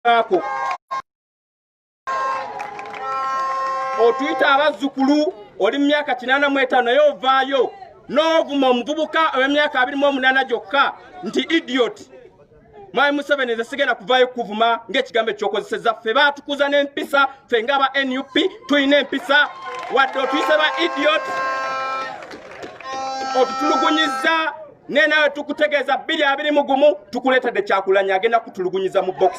ako otuyita abazzukulu oli myaka 85 naye ovaayo n'ovuma omuvubuka ow'emyaka 28 gyokka nti idiot. Mwami Museveni nze sigenda kuvaayo kuvuma ng'ekigambo ekyokozeseza ffe baatukuza n'empisa ffe ng'aba NUP tulina empisa wadde otuyise ba idiot otutulugunyiza ne nawe tukutegeeza 221 tukuleetedde kyakulanya agenda kutulugunyiza mu box.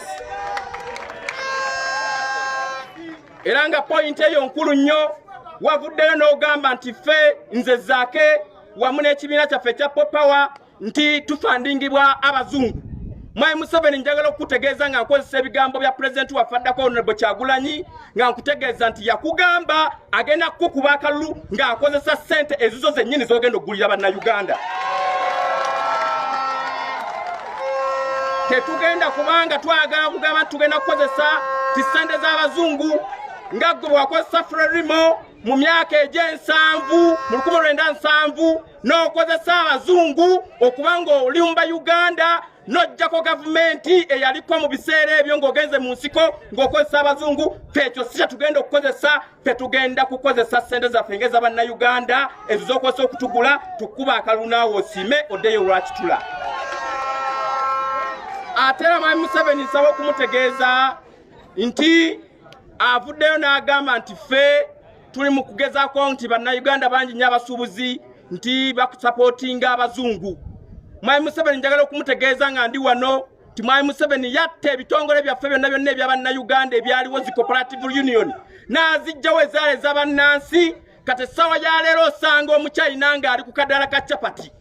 Era nga point eyo nkulu nnyo wavuddeyo n'ogamba nti ffe nze Zaake wamu n'ekibiina kyaffe ekya Power nti tufandingibwa abazungu. Mwami Museveni njagala okutegeeza nga nkozesa ebigambo bya President wa Faddako Honorable Kyagulanyi nga nkutegeeza nti yakugamba agenda kukuba akalulu ng'akozesa ssente ezizo zennyini z'ogenda okugulira bannayuganda. Tetugenda kubanga twagala kugamba tugenda kukozesa ssente z'abazungu nga gwe wakozesa Frelimo mu myaka egy'ensanvu mu 1970 n'okozesa abazungu okubanga olimba Uganda n'ojjako gavumenti eyaliko mu biseera ebyo ng'ogenze mu nsiko ng'okozesa abazungu. Fekyo si kyetugenda okukozesa, tetugenda kukozesa ssente zaffe ng'ez'abannayuganda ezo z'okozesa okutugula tukuba akalulu naawe osiime oddeyo olwakitula. Ate era Mwami Museveni nsaba okumutegeeza nti avuddeyo n'agamba nti ffe tuli mu kugezaako nti bannayuganda bangi nnyo abasuubuzi nti bakusapootinga abazungu. Mwami Museveni njagala okumutegeeza nga ndi wano nti Mwami Museveni yatta ebitongole byaffe byonna byonna eby'abannayuganda ebyaliwo zi Cooperative Union n'azijjawo ezaali ez'abannansi. Kati essaawa ya leero osanga omukyayina ng'ali ku kadaala ka capati.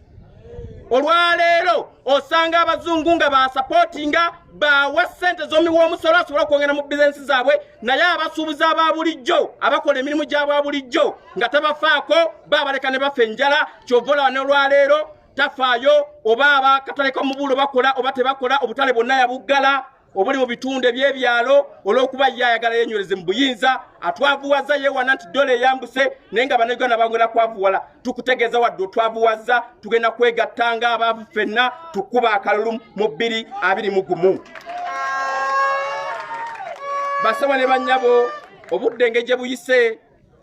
Olwaleero osanga abazungu nga basapootinga bawa ssente z'omiwa omusolo asobola okwongera mu bizinensi zaabwe, naye abasuubuzi aba bulijjo abakola emirimu gy'aba bulijjo nga tabafaako baabaleka ne bafa enjala. Kyova olaba n'olwaleero tafaayo oba abakatale k'omubuulo bakola oba tebakola. Obutale bwonna yabuggala obuli mu bitundu eby'ebyalo olw'okuba ye ayagala yenywereze mu buyinza. Atwavuwaza yeewana nti dola eyambuse naye nga bannayuganda bangwera kwavuwala. Tukutegeeza wadde otwavuwaza tugenda kwegattanga abaavu ffenna tukuba akalulu mu 2021. Basaba ne bannyabo obudde ng'egye buyise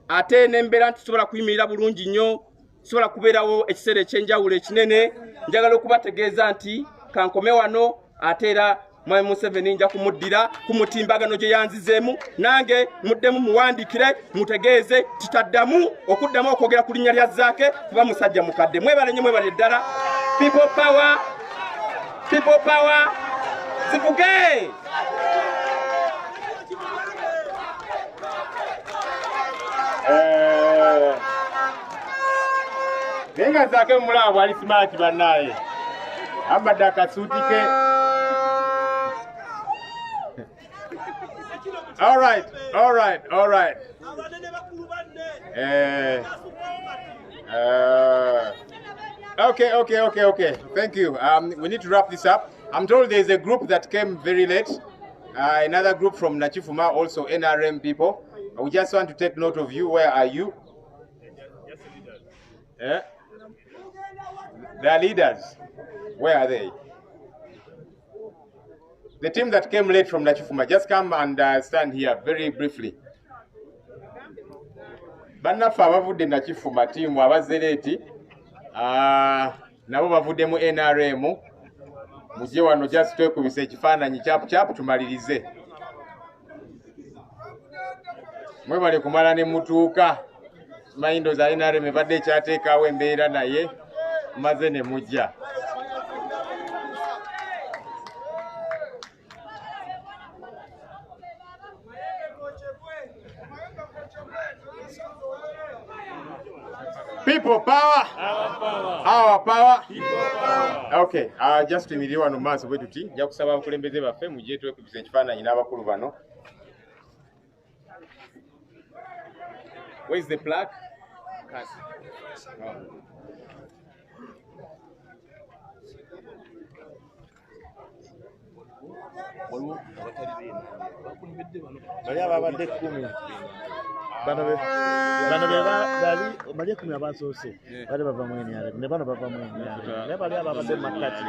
ate n'embeera nti tusobola kuyimirira bulungi nnyo, tusobola kubeerawo ekiseera ekyenjawulo ekinene. Njagala okubategeeza nti kankome wano ate era Mwami Museveni nja kumuddira ku mutimbagano gye yanzizeemu, nange muddemu muwandiikire mutegeeze titaddamu okuddamu okwogera ku linnya lya Zaake kuba musajja mukadde. Mwebale nnyo, mwebale ddala. People power, people power, zivuge. Nenga Zaake mulabu ali smart bannaye ambadde akasuuti ke. All right. Okay. Thank you. We need to wrap this up. I'm told there's a group that came very late. Another group from Nachifuma, also NRM people. We just want to take note of you. Where are you? The leaders. Where are they? The team that came late from Nachifuma, just come and stand here very briefly. Bannaffe abavudde Nachifuma team abazze leeti nabo bavudde mu NRM mujje wano just twekubisa ekifaananyi kyapu tumalirize. Mwebale kumala ne mutuuka mayindo za NRM badde ekyateekaawo embeera naye maze ne mujja. People power. Our power. Okay, just immediately wano maaso bwe tuti nja kusaba abakulembeze baffe mujje twekubisa ekifaananyi n'abakulu bano. Where is the plaque? Oh. bali ababadde 10 bano be bali 10 abasoose bali bava mu NRM ne bano bava mu NRM ne bali ababadde makati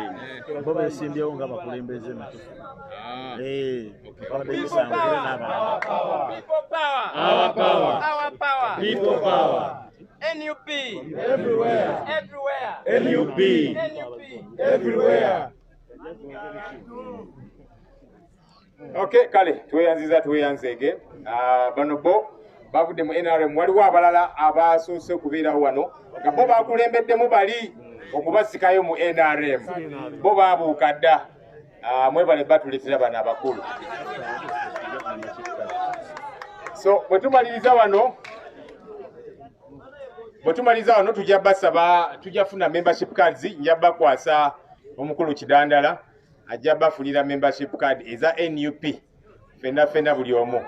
bo besimbyewo nga bakulembeze natufu People power. NUP everywhere. NUP everywhere. Okay, kale tweyanzege bano bo bavudde mu NRM waliwo abalala abasoose okubeerawo wano nga bo bakulembeddemu bali okubasikayo mu NRM bo babuuka dda mwebale batuleetera bano abakulu. So bwe tumaliriza wano tujja basaba tujja funa membership cards njja bakwasa omukulu Kidandala ajja bafulira membership card eza NUP fenna buli omu.